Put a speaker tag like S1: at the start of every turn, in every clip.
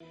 S1: Break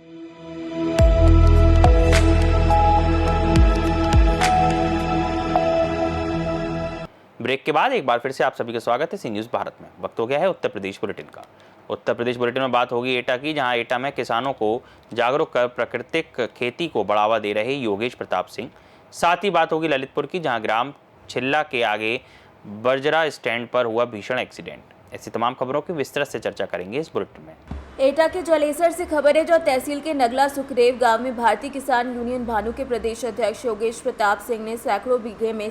S1: के बाद एक बार फिर से आप सभी का स्वागत है सी न्यूज़ भारत में। वक्त हो गया है उत्तर प्रदेश बुलेटिन का। उत्तर प्रदेश बुलेटिन में बात होगी एटा की, जहां एटा में किसानों को जागरूक कर प्राकृतिक खेती को बढ़ावा दे रहे योगेश प्रताप सिंह। साथ ही बात होगी ललितपुर की, जहां ग्राम छिल्ला के आगे बरजरा स्टैंड पर हुआ भीषण एक्सीडेंट। ऐसी तमाम खबरों की विस्तृत से चर्चा करेंगे इस बुलेटिन में।
S2: एटा के जलेसर से खबर है, जो तहसील के नगला सुखदेव गांव में भारतीय किसान यूनियन भानु के प्रदेश अध्यक्ष योगेश प्रताप सिंह ने सैकड़ों बीघे में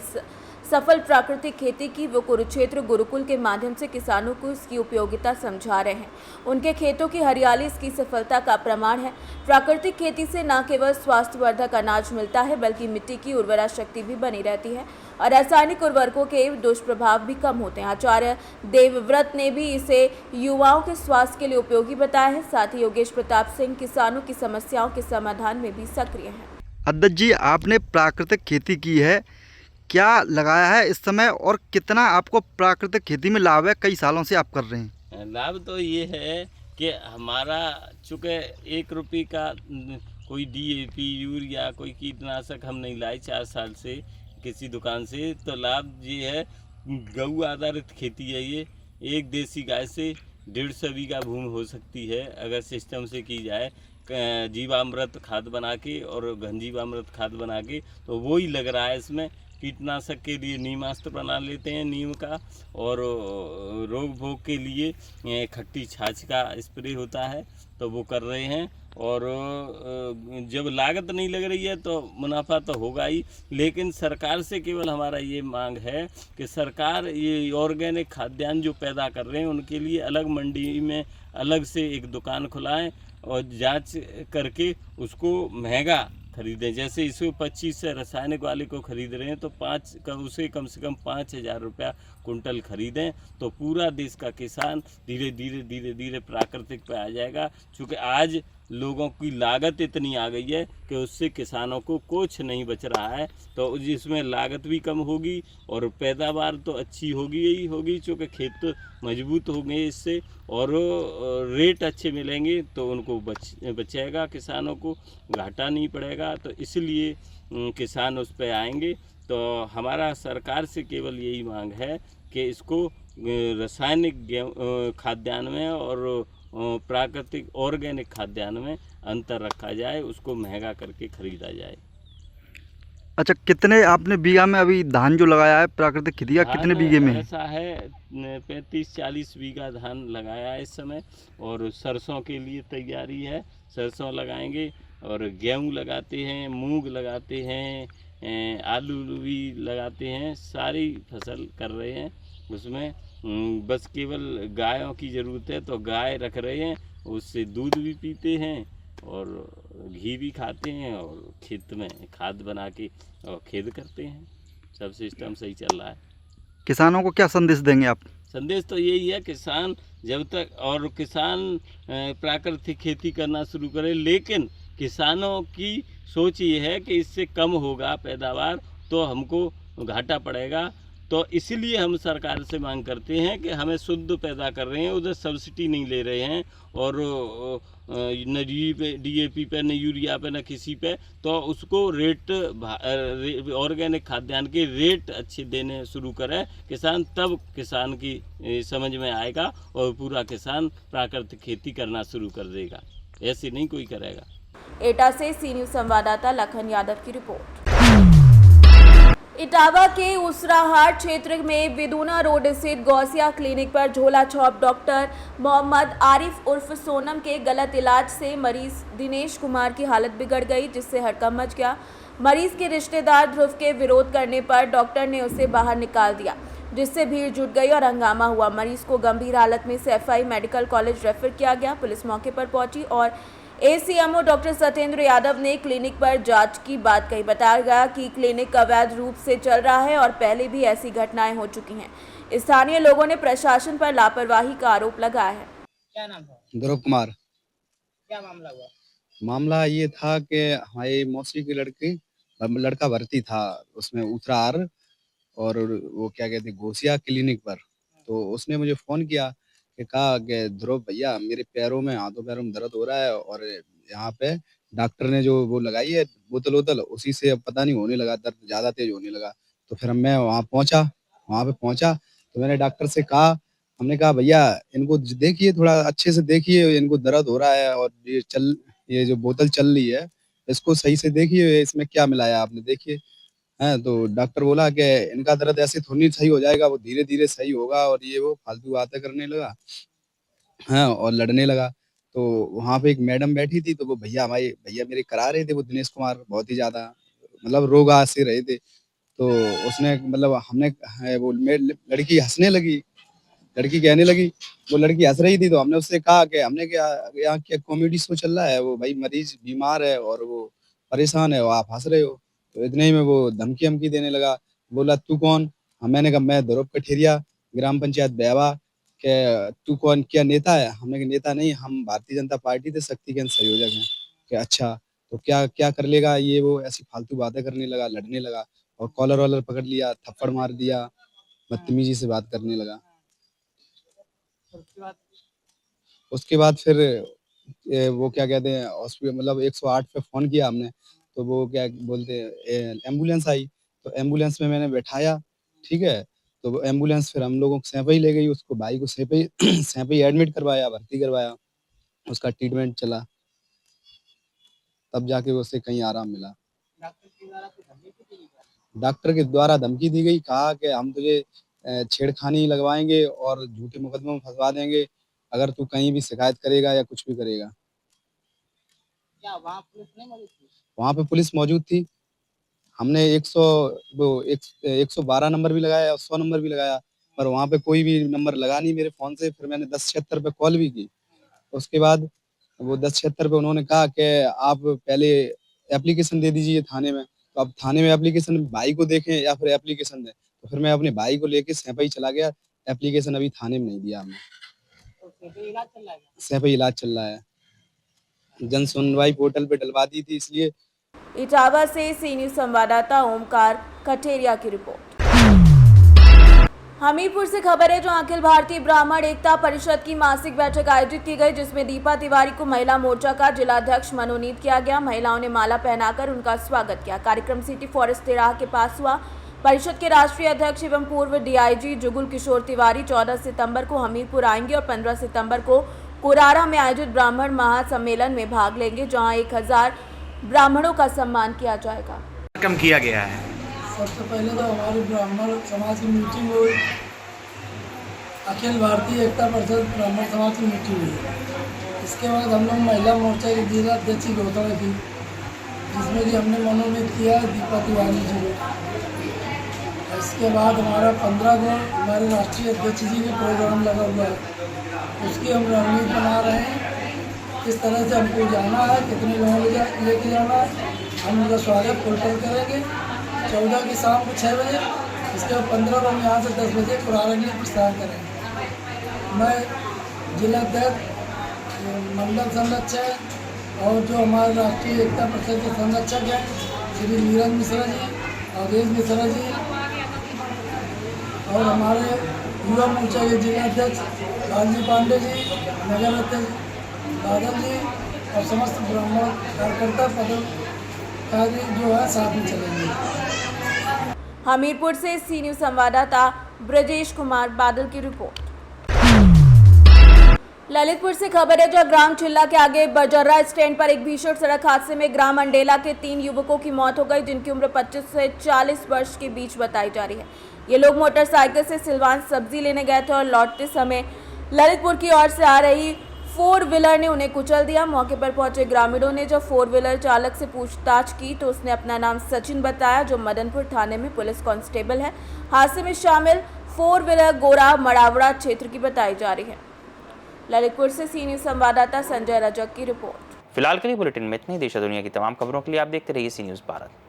S2: सफल प्राकृतिक खेती की। वो कुरुक्षेत्र गुरुकुल के माध्यम से किसानों को इसकी उपयोगिता समझा रहे हैं। उनके खेतों की हरियाली इसकी सफलता का प्रमाण है। प्राकृतिक खेती से न केवल स्वास्थ्यवर्धक अनाज मिलता है, बल्कि मिट्टी की उर्वरा शक्ति भी बनी रहती है और रासायनिक उर्वरकों के दुष्प्रभाव भी कम होते हैं। आचार्य देवव्रत ने भी इसे युवाओं के स्वास्थ्य के लिए उपयोगी बताया है। साथ ही योगेश प्रताप सिंह किसानों की समस्याओं के समाधान में भी सक्रिय हैं।
S3: अध्यक्ष जी, आपने प्राकृतिक खेती की है, क्या लगाया है इस समय और कितना आपको प्राकृतिक खेती में लाभ है? कई सालों से आप कर रहे हैं।
S4: लाभ तो ये है कि हमारा चूँकि 1 रुपये का कोई DAP यूरिया कोई कीटनाशक हम नहीं लाए 4 साल से किसी दुकान से। तो लाभ ये है, गऊ आधारित खेती है। ये एक देसी गाय से 150 बीघा भूमि हो सकती है अगर सिस्टम से की जाए, जीवामृत खाद बना के और घनजीवामृत खाद बना के। तो वो ही लग रहा है इसमें। कीटनाशक के लिए नीमास्त्र बना लेते हैं नीम का, और रोग भोग के लिए खट्टी छाछ का स्प्रे होता है, तो वो कर रहे हैं। और जब लागत नहीं लग रही है तो मुनाफा तो होगा ही। लेकिन सरकार से केवल हमारा ये मांग है कि सरकार ये ऑर्गेनिक खाद्यान्न जो पैदा कर रहे हैं उनके लिए अलग मंडी में अलग से एक दुकान खुलाएं और जांच करके उसको महंगा खरीदें। जैसे इसको 25 से रासायनिक वाले को खरीद रहे हैं तो उसे कम से कम 5,000 रुपया कुंटल खरीदें, तो पूरा देश का किसान धीरे धीरे प्राकृतिक पे आ जाएगा। क्योंकि आज लोगों की लागत इतनी आ गई है कि उससे किसानों को कुछ नहीं बच रहा है। तो जिसमें लागत भी कम होगी और पैदावार तो अच्छी होगी ही होगी, क्योंकि खेत तो मजबूत होंगे इससे, और रेट अच्छे मिलेंगे तो उनको बचेगा, किसानों को घाटा नहीं पड़ेगा। तो इसलिए किसान उस पर आएंगे। तो हमारा सरकार से केवल यही मांग है कि इसको रासायनिक खाद्यान्न में और प्राकृतिक ऑर्गेनिक खाद्यान्न में अंतर रखा जाए, उसको महंगा करके खरीदा जाए।
S3: अच्छा, कितने आपने बीघा में अभी धान जो लगाया है प्राकृतिक खेती का, कितने बीघे में है?
S4: ऐसा है 35-40 बीघा धान लगाया है इस समय, और सरसों के लिए तैयारी है। सरसों लगाएंगे और गेहूँ लगाते हैं, मूंग लगाते हैं, आलू भी लगाते हैं, सारी फसल कर रहे हैं। उसमें बस केवल गायों की ज़रूरत है, तो गाय रख रहे हैं, उससे दूध भी पीते हैं और घी भी खाते हैं, और खेत में खाद बना के और खेत करते हैं। सब सिस्टम सही चल रहा है।
S3: किसानों को क्या संदेश देंगे आप?
S4: संदेश तो यही है, किसान जब तक और किसान प्राकृतिक खेती करना शुरू करे, लेकिन किसानों की सोच ये है कि इससे कम होगा पैदावार तो हमको घाटा पड़ेगा। तो इसीलिए हम सरकार से मांग करते हैं कि हमें शुद्ध पैदा कर रहे हैं, उधर सब्सिडी नहीं ले रहे हैं, और न DAP पे न यूरिया पे न किसी पे, तो उसको रेट ऑर्गेनिक खाद्यान्न के रेट अच्छे देने शुरू करें किसान, तब किसान की समझ में आएगा और पूरा किसान प्राकृतिक खेती करना शुरू कर देगा। ऐसे नहीं कोई करेगा।
S2: एटा से सी न्यूज़ संवाददाता लखन यादव की रिपोर्ट। इटावा के उसराहाट क्षेत्र में विदुना रोड स्थित गौसिया क्लिनिक पर झोला छाप डॉक्टर मोहम्मद आरिफ उर्फ सोनम के गलत इलाज से मरीज दिनेश कुमार की हालत बिगड़ गई, जिससे हड़कंप मच गया। मरीज के रिश्तेदार ध्रुव के विरोध करने पर डॉक्टर ने उसे बाहर निकाल दिया, जिससे भीड़ जुट गई और हंगामा हुआ। मरीज को गंभीर हालत में सैफई मेडिकल कॉलेज रेफर किया गया। पुलिस मौके पर पहुंची और ACMO डॉक्टर सत्येंद्र यादव ने क्लिनिक पर जांच की बात कही। बताया गया कि क्लिनिक अवैध रूप से चल रहा है और पहले भी ऐसी घटनाएं हो चुकी हैं। स्थानीय लोगों ने प्रशासन पर लापरवाही का आरोप लगाया है।
S5: क्या नाम था?
S6: ध्रुव कुमार।
S5: क्या मामला हुआ?
S6: मामला ये था कि हमारी मौसी की लड़का भर्ती था उसमें उत्तराहार, और वो क्या कहते हैं घोसिया क्लिनिक पर। तो उसने मुझे फ़ोन किया कि कहा कि ध्रुव भैया मेरे पैरों में हाथों पैरों में दर्द हो रहा है और यहाँ पे डॉक्टर ने जो वो लगाई है बोतल वोतल, उसी से अब पता नहीं होने लगा, दर्द ज़्यादा तेज होने लगा। तो फिर मैं वहाँ पे पहुँचा तो मैंने डॉक्टर से कहा, हमने कहा भैया इनको देखिए, थोड़ा अच्छे से देखिए, इनको दर्द हो रहा है और ये जो बोतल चल रही है, इसको सही से देखिए, इसमें क्या मिलाया आपने देखिए। हैं, तो डॉक्टर बोला कि इनका दर्द ऐसे थोड़ी नहीं सही हो जाएगा, वो धीरे-धीरे सही होगा और ये वो फालतू बातें करने लगा। हाँ, और लड़ने लगा। तो वहाँ पे एक मैडम बैठी थी, तो वो भैया मेरे करा रहे थे, वो दिनेश कुमार बहुत ही ज़्यादा मतलब रोगा से रहे थे। तो उसने मतलब हमने वो लड़की हँसने लगी, लड़की कहने लगी, वो लड़की हँस रही थी, तो हमने उससे कहा कि हमने क्या यहाँ क्या कॉमेडी शो चल रहा है, वो भाई मरीज़ बीमार है और वो परेशान है और आप हँस रहे हो। तो इतने ही में वो धमकी-वमकी देने लगा, बोला तू कौन? मैंने कहा मैं ध्रुव कठेरिया, ग्राम पंचायत बेहवा। कि तू कौन, क्या नेता है? हमने कहा नेता नहीं, हम भारतीय जनता पार्टी के शक्ति केंद्र संयोजक हैं। कि अच्छा, तो क्या क्या कर लेगा, ये वो ऐसी फालतू बातें करने लगा, लड़ने लगा और कॉलर-वॉलर पकड़ लिया, थप्पड़ मार दिया, बदतमीजी से बात करने लगा। उसके बाद फिर वो क्या कहते हैं मतलब 108 पे फ़ोन किया हमने, तो वो क्या बोलते हैं एम्बुलेंस आई, तो एम्बुलेंस में मैंने बैठाया, ठीक है? तो वो एम्बुलेंस फिर हम लोगों को सैंपई ले गई, उसको भाई को सैंपई सैंपई एडमिट करवाया, भर्ती करवाया, उसका ट्रीटमेंट चला, तब जाके उसे कहीं आराम मिला। डॉक्टर के द्वारा धमकी दी गई, कहा कि हम तुझे छेड़खानी लगवाएँगे और झूठे मुकदमे में फँसवा देंगे, अगर तू कहीं भी शिकायत करेगा या कुछ भी करेगा।
S5: क्या वहाँ पुलिस नहीं मौजूद थी?
S6: वहाँ पे पुलिस मौजूद थी। हमने 112 नंबर भी लगाया और 100 नंबर भी लगाया, पर वहाँ पे कोई भी नंबर लगा नहीं मेरे फ़ोन से। फिर मैंने 1076 पे कॉल भी की। उसके बाद वो 1076 पे उन्होंने कहा कि आप पहले एप्लीकेशन दे दीजिए थाने में। तो अब थाने में एप्लीकेशन भाई को देखें या फिर एप्लीकेशन दें। तो फिर मैं अपने भाई को लेके सैंपई चला गया। एप्लीकेशन अभी थाने में नहीं दिया हमने।
S5: तो फिर भी इलाज चल रहा है क्या?
S6: सैंपई इलाज चल रहा है। जन सुनवाई पोर्टल पे डलवा दी थी इसलिए।
S2: इटावा से सी न्यूज़ संवाददाता ओमकार कठेरिया की रिपोर्ट। हमीरपुर से खबर है, जो अखिल भारतीय ब्राह्मण एकता परिषद की मासिक बैठक आयोजित की गई, जिसमें दीपा तिवारी को महिला मोर्चा का जिलाध्यक्ष मनोनीत किया गया। महिलाओं ने माला पहनाकर उनका स्वागत किया। कार्यक्रम सिटी फॉरेस्ट तिराहा के पास हुआ। परिषद के राष्ट्रीय अध्यक्ष एवं पूर्व डीआईजी जुगुल किशोर तिवारी 14 सितंबर को हमीरपुर आएंगे और 15 सितंबर को कोरारा में आयोजित ब्राह्मण महासम्मेलन में भाग लेंगे, जहां 1000 ब्राह्मणों का सम्मान किया जाएगा।
S3: कम किया गया है।
S7: सबसे पहले तो हमारी ब्राह्मण समाज की मीटिंग हुई, अखिल भारतीय एकता परिषद ब्राह्मण समाज की मीटिंग हुई। इसके बाद हम लोग महिला मोर्चा की जिलाध्यक्ष की घोषणा की, जिसमें कि हमने मनोनीत किया दीपा तिवारी जी को। इसके बाद हमारा 15 को हमारे राष्ट्रीय अध्यक्ष जी के प्रोग्राम लगा हुआ है, उसकी हम रणनीति बना रहे हैं। किस तरह से हमको जाना है, कितने लोगों को लेके जाना है, हम उनका स्वागत होटल करेंगे 14 की शाम को 6 बजे। इसके बाद 15 को हम यहाँ से 10 बजे कोरारा के लिए प्रस्थान करेंगे। मैं जिलाध्यक्ष, मंडल संरक्षक और जो हमारे राष्ट्रीय एकता परिषद के संरक्षक हैं श्री नीरज मिश्रा जी, अवधेश मिश्रा जी और हमारे युवा मोर्चा के जिलाध्यक्ष लालजी पांडे जी, नगर अध्यक्ष बादल जी और समस्त ब्राह्मण कार्यकर्ता पदाधिकारी जो है साथ में चलेंगे।
S2: हमीरपुर से सी न्यूज़ संवाददाता ब्रजेश कुमार बादल की रिपोर्ट। ललितपुर से खबर है, जहां ग्राम चिल्ला के आगे बजर्रा स्टैंड पर एक भीषण सड़क हादसे में ग्राम अंडेला के 3 युवकों की मौत हो गई, जिनकी उम्र 25 से 40 वर्ष के बीच बताई जा रही है। ये लोग मोटरसाइकिल से सिलवान सब्जी लेने गए थे और लौटते समय ललितपुर की ओर से आ रही 4 व्हीलर ने उन्हें कुचल दिया। मौके पर पहुंचे ग्रामीणों ने जब 4 व्हीलर चालक से पूछताछ की तो उसने अपना नाम सचिन बताया, जो मदनपुर थाने में पुलिस कांस्टेबल है। हादसे में शामिल 4 व्हीलर गोरा मड़ावड़ा क्षेत्र की बताई जा रही है। ललितपुर से सी न्यूज़ संवाददाता संजय रजक की रिपोर्ट।
S1: फिलहाल के लिए बुलेटिन में इतने ही। देश और दुनिया की तमाम खबरों के लिए आप देखते रहिए सी न्यूज़ भारत।